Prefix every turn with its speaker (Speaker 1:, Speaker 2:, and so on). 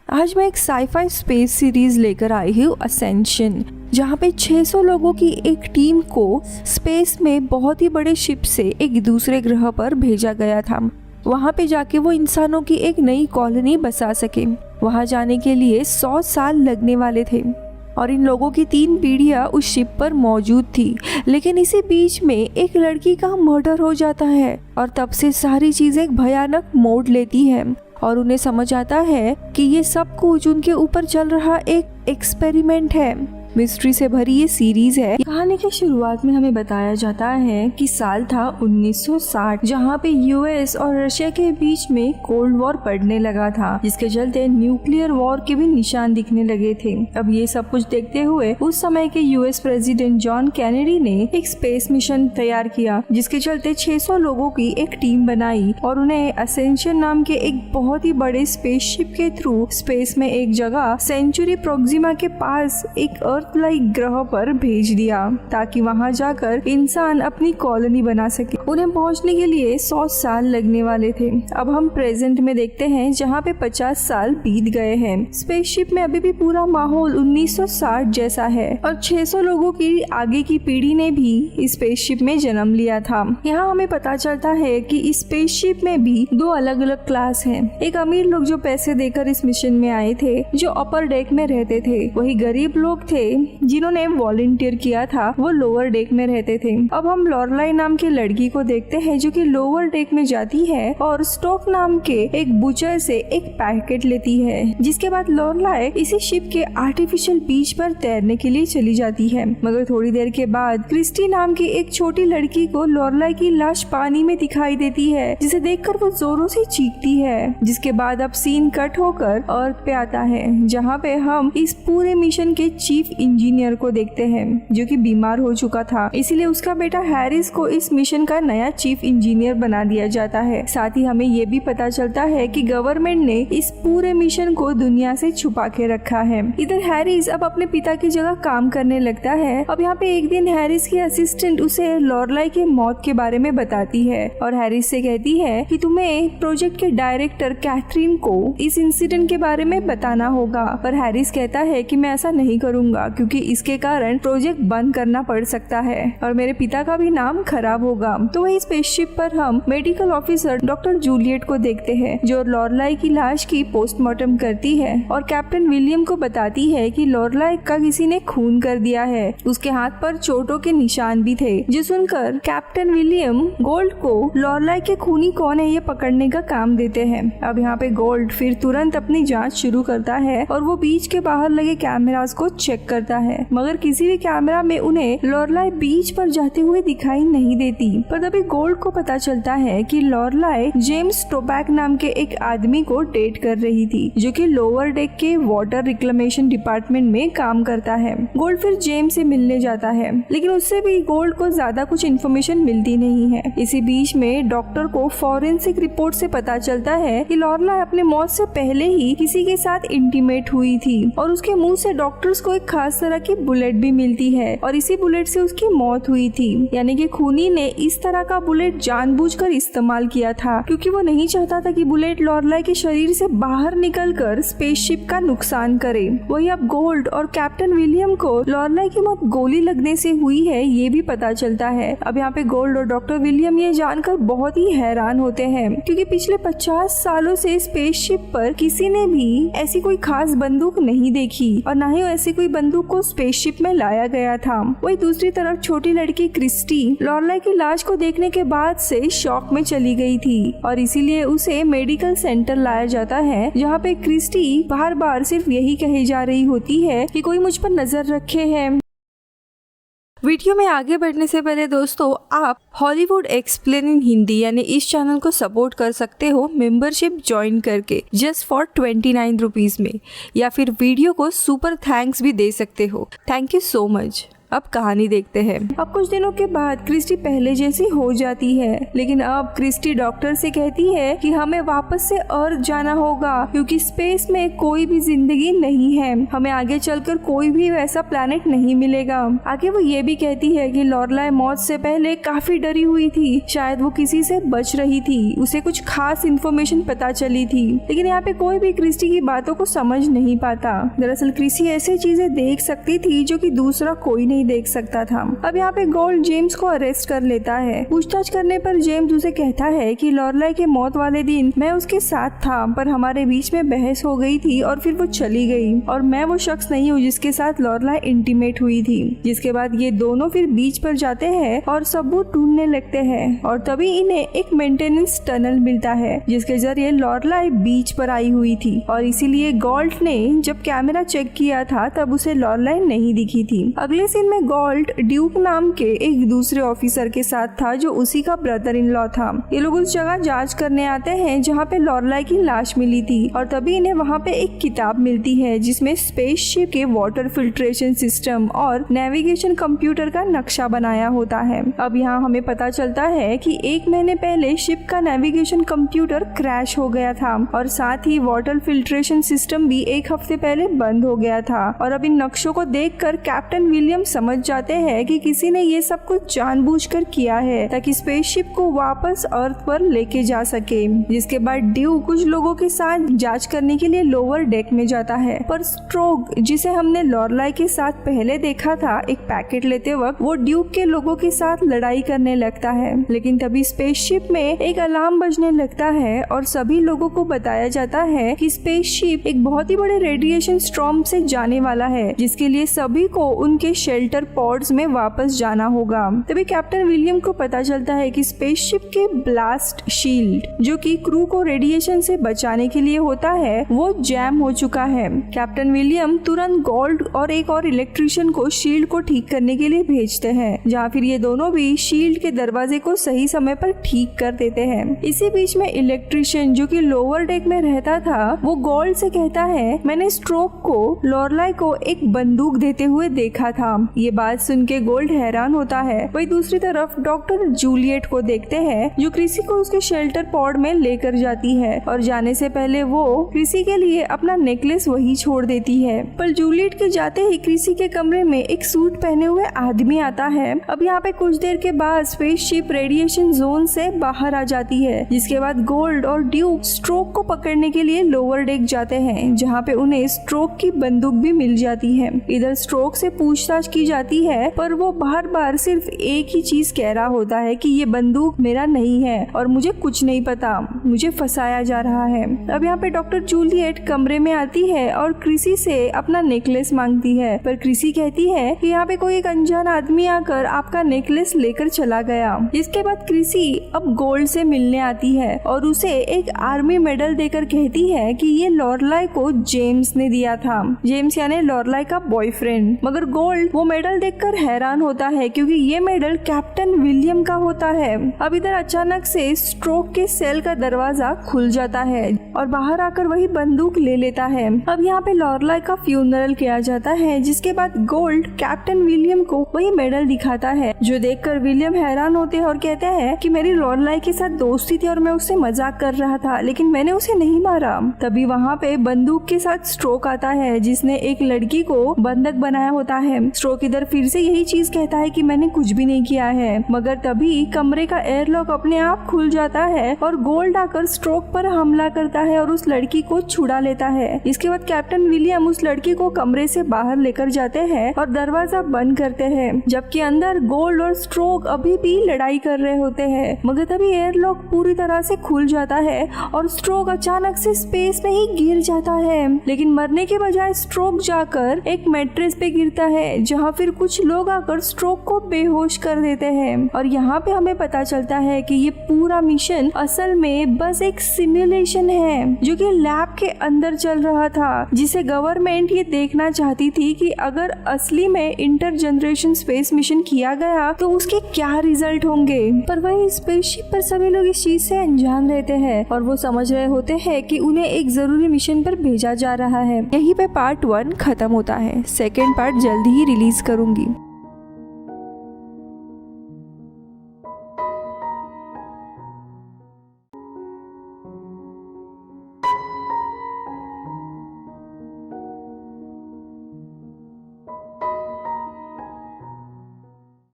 Speaker 1: आज मैं एक साईफाई स्पेस सीरीज लेकर आई हूँ असेंशन, जहाँ पे 600 लोगों की एक टीम को स्पेस में बहुत ही बड़े शिप से एक दूसरे ग्रह पर भेजा गया था। वहाँ पे जाके वो इंसानों की एक नई कॉलोनी बसा सके। वहाँ जाने के लिए 100 साल लगने वाले थे और इन लोगों की 3 पीढ़ियाँ उस शिप पर मौजूद थी। लेकिन इसी बीच में एक लड़की का मर्डर हो जाता है और तब से सारी चीजें एक भयानक मोड़ लेती है और उन्हें समझ आता है कि ये सब कुछ उनके ऊपर चल रहा एक एक्सपेरिमेंट है। मिस्ट्री से भरी ये सीरीज है। कहानी की शुरुआत में हमें बताया जाता है कि साल था 1960, जहाँ पे यूएस और रशिया के बीच में कोल्ड वॉर पड़ने लगा था, जिसके चलते न्यूक्लियर वॉर के भी निशान दिखने लगे थे। अब ये सब कुछ देखते हुए उस समय के यूएस प्रेसिडेंट जॉन कैनेडी ने एक स्पेस मिशन तैयार किया, जिसके चलते 600 लोगों की एक टीम बनाई और उन्हें असेंशन नाम के एक बहुत ही बड़े स्पेसशिप के थ्रू स्पेस में एक जगह सेंचुरी प्रोक्सिमा के पास एक अर्थ लाइक ग्रह पर भेज दिया, ताकि वहां जाकर इंसान अपनी कॉलोनी बना सके। उन्हें पहुंचने के लिए 100 साल लगने वाले थे। अब हम प्रेजेंट में देखते हैं, जहां पे 50 साल बीत गए हैं। स्पेसशिप में अभी भी पूरा माहौल 1960 जैसा है और 600 लोगों की आगे की पीढ़ी ने भी इस स्पेसशिप में जन्म लिया था। यहाँ हमें पता चलता है कि इस स्पेसशिप में भी 2 अलग अलग क्लास हैं। एक अमीर लोग जो पैसे देकर इस मिशन में आए थे, जो अपर डेक में रहते थे। वही गरीब लोग थे जिन्होंने वॉलंटियर किया था, वो लोअर डेक में रहते थे। अब हम लॉरलाई नाम की लड़की को देखते हैं, जो कि लोअर डेक में जाती है और स्टॉक नाम के एक बुचर से एक पैकेट लेती है, जिसके बाद लॉरलाई इसी शिप के आर्टिफिशियल बीच पर तैरने के लिए चली जाती है। मगर थोड़ी देर के बाद क्रिस्टी नाम की एक छोटी लड़की को लॉरलाई की लाश पानी में दिखाई देती है, जिसे देखकर वो जोरों से चीखती है। जिसके बाद अब सीन कट होकर अर्थ पे आता है, जहाँ पे हम इस पूरे मिशन के चीफ इंजीनियर को देखते हैं, जो कि बीमार हो चुका था। इसीलिए उसका बेटा हैरिस को इस मिशन का नया चीफ इंजीनियर बना दिया जाता है। साथ ही हमें ये भी पता चलता है कि गवर्नमेंट ने इस पूरे मिशन को दुनिया से छुपा के रखा है। इधर हैरिस अब अपने पिता की जगह काम करने लगता है। अब यहाँ पे एक दिन हैरिस की असिस्टेंट उसे लॉरलाई के मौत के बारे में बताती है और हैरिस से कहती है कि तुम्हें प्रोजेक्ट के डायरेक्टर कैथरीन को इस इंसिडेंट के बारे में बताना होगा। पर हैरिस कहता है कि मैं ऐसा नहीं करूंगा, क्योंकि इसके कारण प्रोजेक्ट बंद करना पड़ सकता है और मेरे पिता का भी नाम खराब होगा। तो वही स्पेसशिप पर हम मेडिकल ऑफिसर डॉक्टर जूलियट को देखते हैं, जो लॉरलाई की लाश की पोस्टमार्टम करती है और कैप्टन विलियम को बताती है कि लॉरलाई का किसी ने खून कर दिया है। उसके हाथ पर चोटों के निशान भी थे। जो सुनकर कैप्टन विलियम गोल्ड को लॉरलाई के खूनी कौन है ये पकड़ने का काम देते हैं। अब यहाँ पे गोल्ड फिर तुरंत अपनी जाँच शुरू करता है और वो बीच के बाहर लगे कैमरास को चेक करता है, मगर किसी भी कैमरा में उन्हें लॉरलाई बीच पर जाते हुए दिखाई नहीं देती। पर तभी गोल्ड को पता चलता है कि लॉरलाई जेम्स टोबैक नाम के एक आदमी को डेट कर रही थी, जो कि लोअर डेक के वाटर रिक्लेमेशन डिपार्टमेंट में काम करता है। गोल्ड फिर जेम्स से मिलने जाता है, लेकिन उससे भी गोल्ड को ज्यादा कुछ इन्फॉर्मेशन मिलती नहीं है। इसी बीच में डॉक्टर को फॉरेंसिक रिपोर्ट से पता चलता है कि लॉरलाई अपने मौत से पहले ही किसी के साथ इंटीमेट हुई थी और उसके मुंह से डॉक्टर्स को एक खास तरह की बुलेट भी मिलती है और इसी बुलेट से उसकी मौत हुई थी। यानी कि खूनी ने इस तरह का बुलेट जानबूझकर इस्तेमाल किया था, क्योंकि वो नहीं चाहता था कि बुलेट लॉरलाई के शरीर से बाहर निकलकर स्पेसशिप का नुकसान करे। वही अब गोल्ड और कैप्टन विलियम को लॉरलाई की मौत गोली लगने से हुई है ये भी पता चलता है। अब यहाँ पे गोल्ड और डॉक्टर विलियम ये जानकर बहुत ही हैरान होते हैं, क्योंकि पिछले 50 सालों से स्पेसशिप पर किसी ने भी ऐसी कोई खास बंदूक नहीं देखी और न ही ऐसी कोई बंदूक को स्पेसशिप में लाया गया था। वही दूसरी तरफ छोटी लड़की क्रिस्टी लॉरलाई की लाश को देखने के बाद से शॉक में चली गई थी और इसीलिए उसे मेडिकल सेंटर लाया जाता है, जहाँ पे क्रिस्टी बार बार सिर्फ यही कही जा रही होती है कि कोई मुझ पर नजर रखे है। वीडियो में आगे बढ़ने से पहले दोस्तों, आप हॉलीवुड एक्सप्लेन इन हिंदी यानी इस चैनल को सपोर्ट कर सकते हो मेंबरशिप ज्वाइन करके जस्ट फॉर 29 रुपीज में, या फिर वीडियो को सुपर थैंक्स भी दे सकते हो। Thank you so much. अब कहानी देखते हैं। अब कुछ दिनों के बाद क्रिस्टी पहले जैसी हो जाती है, लेकिन अब क्रिस्टी डॉक्टर से कहती है कि हमें वापस से अर्थ जाना होगा क्योंकि स्पेस में कोई भी जिंदगी नहीं है, हमें आगे चलकर कोई भी वैसा प्लैनेट नहीं मिलेगा। आगे वो ये भी कहती है कि लॉरलाई मौत से पहले काफी डरी हुई थी, शायद वो किसी से बच रही थी, उसे कुछ खास इन्फॉर्मेशन पता चली थी, लेकिन यहाँ पे कोई भी क्रिस्टी की बातों को समझ नहीं पाता। दरअसल क्रिस्टी ऐसी चीजें देख सकती थी जो कि दूसरा कोई नहीं देख सकता था। अब यहाँ पे गोल्ड जेम्स को अरेस्ट कर लेता है। पूछताछ करने पर जेम्स उसे कहता है कि लॉरलाई के मौत वाले दिन मैं उसके साथ था, पर हमारे बीच में बहस हो गई थी और फिर वो चली गई, और मैं वो शख्स नहीं हूँ जिसके साथ लॉरलाई इंटीमेट हुई थी। जिसके बाद ये दोनों फिर बीच पर जाते हैं और सबूत ढूंढने लगते हैं, और तभी इन्हें एक मेंटेनेंस टनल मिलता है जिसके जरिए लॉरलाई बीच पर आई हुई थी, और इसीलिए गोल्ड ने जब कैमरा चेक किया था तब उसे लॉरलाई नहीं दिखी थी। अगले सीन में गोल्ड ड्यूक नाम के एक दूसरे ऑफिसर के साथ था जो उसी का ब्रदर इन लॉ था। ये लोग उस जगह जांच करने आते हैं जहाँ पे लॉरलाई की लाश मिली थी, और तभी इन्हें वहाँ पे एक किताब मिलती है जिसमें स्पेसशिप के वाटर फिल्ट्रेशन सिस्टम और नेविगेशन कंप्यूटर का नक्शा बनाया होता है। अब यहाँ हमें पता चलता है कि 1 महीने पहले शिप का नेविगेशन कंप्यूटर क्रैश हो गया था, और साथ ही वाटर फिल्ट्रेशन सिस्टम भी 1 हफ्ते पहले बंद हो गया था। और अब इन नक्शों को देखकर कैप्टन विलियम समझ जाते हैं कि किसी ने ये सब कुछ जानबूझकर किया है ताकि स्पेसशिप को वापस अर्थ पर लेके जा सके। जिसके बाद ड्यूक कुछ लोगों के साथ जांच करने के लिए लोअर डेक में जाता है, पर स्ट्रोक जिसे हमने लॉरलाई के साथ पहले देखा था एक पैकेट लेते वक्त, वो ड्यूक के लोगों के साथ लड़ाई करने लगता है। लेकिन तभी स्पेसशिप में एक अलार्म बजने लगता है और सभी लोगों को बताया जाता है कि स्पेसशिप एक बहुत ही बड़े रेडिएशन स्टॉर्म से जाने वाला है, जिसके लिए सभी को उनके शेल्टर पॉड्स में वापस जाना होगा। तभी कैप्टन विलियम को पता चलता है कि स्पेसशिप के ब्लास्ट शील्ड जो कि क्रू को रेडिएशन से बचाने के लिए होता है वो जैम हो चुका है। कैप्टन विलियम तुरंत गोल्ड और एक और इलेक्ट्रिशियन को शील्ड को ठीक करने के लिए भेजते हैं, जहाँ फिर ये दोनों भी शील्ड के दरवाजे को सही समय पर ठीक कर देते हैं। इसी बीच में इलेक्ट्रिशियन जो कि लोअर डेक में रहता था वो गोल्ड से कहता है मैंने स्ट्रोक को लॉरलाई को एक बंदूक देते हुए देखा था। ये बात सुन के गोल्ड हैरान होता है। वही दूसरी तरफ डॉक्टर जूलियट को देखते हैं जो क्रिसी को उसके शेल्टर पॉड में लेकर जाती है, और जाने से पहले वो क्रिसी के लिए अपना नेकलेस वही छोड़ देती है। पर जूलियट के जाते ही क्रिसी के कमरे में एक सूट पहने हुए आदमी आता है। अब यहाँ पे कुछ देर के बाद स्पेसशिप रेडिएशन जोन से बाहर आ जाती है, जिसके बाद गोल्ड और ड्यूक स्ट्रोक को पकड़ने के लिए लोअर डेक जाते हैं, जहाँ पे उन्हें स्ट्रोक की बंदूक भी मिल जाती है। इधर स्ट्रोक से पूछताछ की जाती है, पर वो बार बार सिर्फ एक ही चीज कह रहा होता है कि ये बंदूक मेरा नहीं है और मुझे कुछ नहीं पता, मुझे फंसाया जा रहा है। अब यहाँ पे डॉक्टर जूलियट कमरे में आती है और क्रिसी से अपना नेकलेस मांगती है, पर क्रिसी कहती है कि यहाँ पे कोई एक अनजान आदमी आकर आपका नेकलेस लेकर चला गया। इसके बाद क्रिसी अब गोल्ड से मिलने आती है और उसे एक आर्मी मेडल देकर कहती है कि ये लॉरलाई को जेम्स ने दिया था, जेम्स यानी लॉरलाई का बॉयफ्रेंड। मगर गोल्ड वो मेडल देखकर हैरान होता है क्योंकि ये मेडल कैप्टन विलियम का होता है। अब इधर अचानक से स्ट्रोक के सेल का दरवाजा खुल जाता है और बाहर आकर वही बंदूक ले लेता है। अब यहाँ पे लॉरलाई का फ्यूनरल किया जाता है, जिसके बाद गोल्ड कैप्टन विलियम को वही मेडल दिखाता है, जो देखकर विलियम हैरान होते हैं और कहते हैं कि मेरी लॉरलाई के साथ दोस्ती थी और मैं उससे मजाक कर रहा था, लेकिन मैंने उसे नहीं मारा। तभी वहाँ पे बंदूक के साथ स्ट्रोक आता है जिसने एक लड़की को बंधक बनाया होता है। स्ट्रोक इधर फिर से यही चीज कहता है कि मैंने कुछ भी नहीं किया है, मगर तभी कमरे का एयरलॉक अपने आप खुल जाता है और गोल्ड आकर स्ट्रोक पर हमला करता है और उस लड़की को छुड़ा लेता है। इसके बाद कैप्टन विलियम उस लड़की को कमरे से बाहर लेकर जाते हैं और दरवाजा बंद करते हैं, जबकि अंदर गोल्ड और स्ट्रोक अभी भी लड़ाई कर रहे होते हैं। मगर तभी एयरलॉक पूरी तरह से खुल जाता है और स्ट्रोक अचानक से स्पेस में ही गिर जाता है, लेकिन मरने के बजाय स्ट्रोक जाकर एक मैट्रेस पे गिरता है, जहाँ फिर कुछ लोग आकर स्ट्रोक को बेहोश कर देते हैं। और यहाँ पे हमें पता चलता है कि ये पूरा मिशन असल में बस एक सिमुलेशन है जो कि लैब के अंदर चल रहा था, जिसे गवर्नमेंट ये देखना चाहती थी कि अगर असली में इंटर जनरेशन स्पेस मिशन किया गया तो उसके क्या रिजल्ट होंगे। पर वही स्पेसशिप पर सभी लोग इस चीज से अनजान रहते हैं और वो समझ रहे होते हैं कि उन्हें एक जरूरी मिशन पर भेजा जा रहा है। यहीं पे पार्ट 1 खत्म होता है। सेकेंड पार्ट जल्दी ही रिलीज करूंगी।